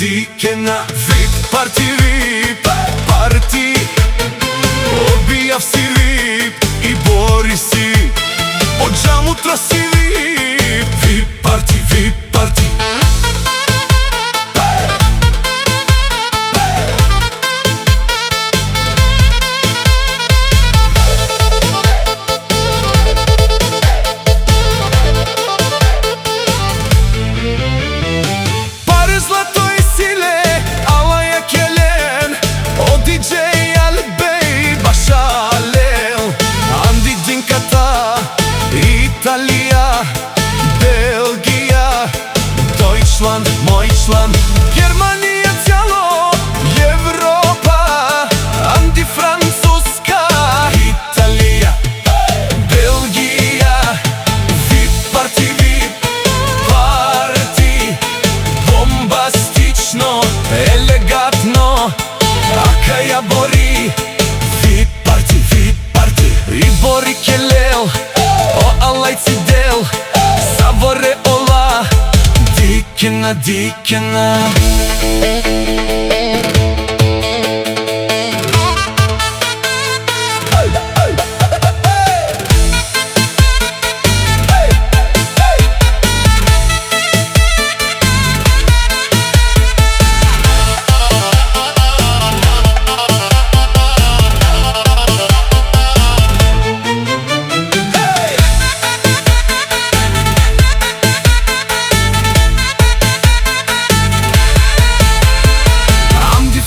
Дикена, VIP party, VIP party. Обија си VIP и бори си, од джам утро си VIP. VIP party, VIP party. Италија, Белгија, Дојчланд, Мојчланд, Германија цяло, Европа, Анди Француска. Италија, Белгија, VIP party, VIP party. Бомбастично, елегантно, ака ја бори. VIP party, VIP party. И бори келел, алајци дел, саворе ола. Дикена, дикена.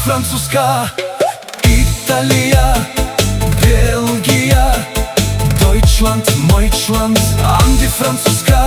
Француска, Италија, Белгија, Дојчланд, Мојчланд, Анди Француска.